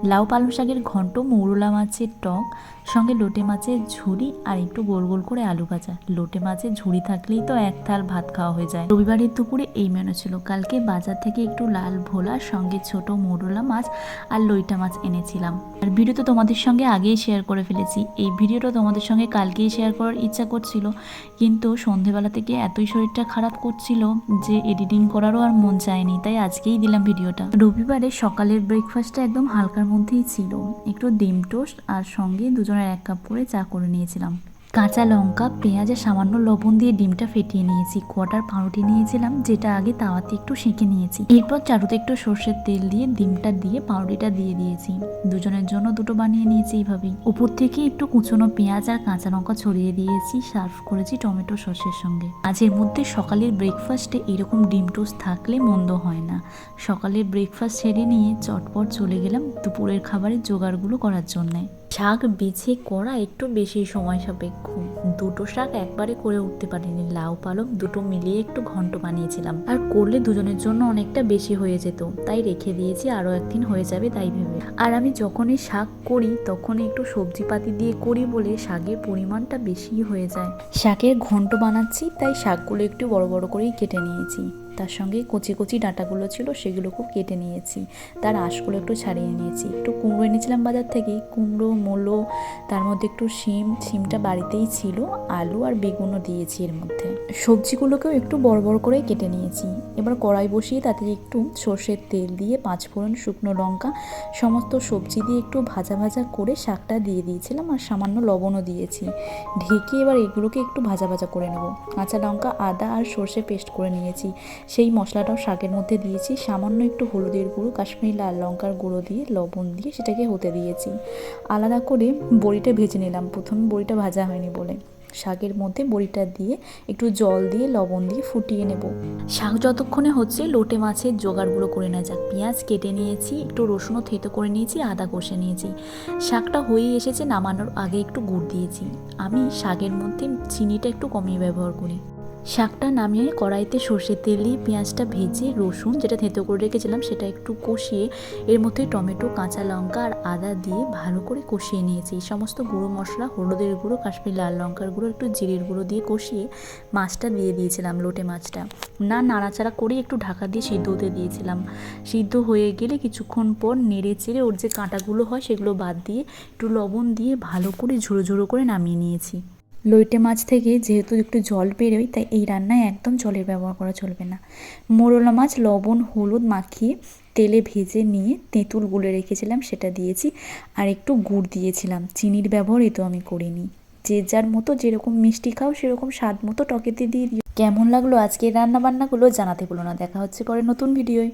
লাউ পালং শাকের ঘন্ট, মৌরলা মাছের টক, সঙ্গে লোটে মাছের ঝুড়ি আর একটু গোল গোল করে আলু ভাজা। লোটে মাছের ঝুড়ি থাকলেই তো এক থাল ভাত খাওয়া হয়ে যায়। রবিবারের দুপুরে এই মেনু ছিল। কালকে বাজার থেকে একটু লাল ভোলা, সঙ্গে ছোট মৌরলা মাছ আর লইটা মাছ এনেছিলাম। আর ভিডিও তো তোমাদের সঙ্গে আগেই শেয়ার করে ফেলেছি। এই ভিডিওটা তোমাদের সঙ্গে কালকেই শেয়ার করার ইচ্ছা করছিল, কিন্তু সন্ধেবেলা থেকে এতই শরীরটা খারাপ করছিল যে এডিটিং করারও আর মন চায়নি, তাই আজকেই দিলাম ভিডিওটা। রবিবারে সকালের ব্রেকফাস্টটা একদম হালকার মধ্যেই ছিল। একটু ডিম টোস্ট আর সঙ্গে দুজনের 1 কাপ করে চা করে নিয়েছিলাম। কাঁচা লঙ্কা, পেঁয়াজ আর সামান্য লবণ দিয়ে ডিমটা ফেটিয়ে নিয়েছি। কোয়াটার পাউরুটি নিয়েছিলাম, যেটা আগে তাওয়াতে একটু সেঁকে নিয়েছি। এরপর চাটুতে একটু সর্ষের তেল দিয়ে ডিমটা দিয়ে পাউরুটিটা দিয়ে দিয়েছি। দুজনের জন্য দুটো বানিয়ে নিয়েছি এইভাবেই। উপর থেকে একটু কুচনো পেঁয়াজ আর কাঁচা লঙ্কা ছড়িয়ে দিয়েছি। সার্ভ করেছি টমেটো সসের সঙ্গে। মাঝের মধ্যে সকালের ব্রেকফাস্টে এরকম ডিম টোস্ট থাকলে মন্দ হয় না। সকালের ব্রেকফাস্ট সেরে নিয়ে চটপট চলে গেলাম দুপুরের খাবারের জোগাড়গুলো করার জন্যে। শাক বেছে করা একটু বেশি সময় সাপেক্ষ। দুটো শাক একবারে করে উঠতে পারিনি। লাউ পালং দুটো মিলিয়ে একটু ঘন্ট বানিয়েছিলাম, আর করলে দুজনের জন্য অনেকটা বেশি হয়ে যেত, তাই রেখে দিয়েছি, আরও একদিন হয়ে যাবে তাই ভেবে। আর আমি যখনই শাক করি তখনই একটু সবজিপাতি দিয়ে করি বলে শাকের পরিমাণটা বেশি হয়ে যায়। শাকের ঘন্ট বানাচ্ছি, তাই শাকগুলো একটু বড় বড় করেই কেটে নিয়েছি। তার সঙ্গে কচি কচি ডাঁটাগুলো ছিল সেগুলোকেও কেটে নিয়েছি। তার আঁশগুলো একটু ছাড়িয়ে নিয়েছি। একটু কুমড়ো এনেছিলাম বাজার থেকে, কুমড়ো, মূলো, তার মধ্যে একটু শিমটা বাড়িতেই ছিল, আলু আর বেগুনও দিয়েছি এর মধ্যে। সবজিগুলোকেও একটু বড় বড় করে কেটে নিয়েছি। এবার কড়াই বসিয়ে তাতে একটু সর্ষের তেল দিয়ে 5 ফোড়ন, শুকনো লঙ্কা, সমস্ত সবজি দিয়ে একটু ভাজা ভাজা করে শাকটা দিয়ে দিয়েছিলাম, আর সামান্য লবণও দিয়েছি। ঢেকে এবার এগুলোকে একটু ভাজা ভাজা করে নেব। কাঁচা লঙ্কা, আদা আর সর্ষে পেস্ট করে নিয়েছি, সেই মশলাটাও শাকের মধ্যে দিয়েছি। সামান্য একটু হলুদের গুঁড়ো, কাশ্মীরি লাল লঙ্কার গুঁড়ো দিয়ে, লবণ দিয়ে সেটাকে হতে দিয়েছি। আলাদা করে বড়িটা ভেজে নিলাম, প্রথমে বড়িটা ভাজা হয়নি বলে। শাকের মধ্যে বড়িটা দিয়ে একটু জল দিয়ে লবণ দিয়ে ফুটিয়ে নেব। শাক যতক্ষণে হচ্ছে লোটে মাছের জোগাড়গুলো করে নেওয়া যাক। পেঁয়াজ কেটে নিয়েছি, একটু রসুনও থেতো করে নিয়েছি, আদা কষে নিয়েছি। শাকটা হয়ে এসেছে, নামানোর আগে একটু গুড় দিয়েছি। আমি শাকের মধ্যে চিনিটা একটু কমিয়ে ব্যবহার করি। শাকটা নামিয়ে কড়াইতে সর্ষের তেল দিয়ে পেঁয়াজটা ভেজে রসুন যেটা থেতো করে রেখেছিলাম সেটা একটু কষিয়ে এর মধ্যে টমেটো, কাঁচা লঙ্কা আর আদা দিয়ে ভালো করে কষিয়ে নিয়েছি। এই সমস্ত গুঁড়ো মশলা, হলুদের গুঁড়ো, কাশ্মীরি লাল লঙ্কার গুঁড়ো, একটু জিরের গুঁড়ো দিয়ে কষিয়ে মাছটা দিয়ে দিয়েছিলাম, লোটে মাছটা। নাড়াচাড়া করে একটু ঢাকা দিয়ে সিদ্ধ হতে দিয়েছিলাম। সিদ্ধ হয়ে গেলে কিছুক্ষণ পর নেড়ে চেড়ে ওর যে কাঁটাগুলো হয় সেগুলো বাদ দিয়ে একটু লবণ দিয়ে ভালো করে ঝুড়ো ঝুড়ো করে নামিয়ে নিয়েছি। লইটে মাছ থেকে যেহেতু একটু জল বেরোয়, তাই এই রান্নায় একদম জলের ব্যবহার করা চলবে না। মোরলা মাছ লবণ হলুদ মাখিয়ে তেলে ভেজে নিয়ে তেঁতুল গুলে রেখেছিলাম, সেটা দিয়েছি, আর একটু গুড় দিয়েছিলাম। চিনির ব্যবহার এ তো আমি করিনি। যে যার মতো যেরকম মিষ্টি খাও সেরকম স্বাদ মতো টকেতে দিয়ে দিও। কেমন লাগলো আজকের রান্না বান্নাগুলো জানাতে ভুলো না। দেখা হচ্ছে পরে নতুন ভিডিওয়।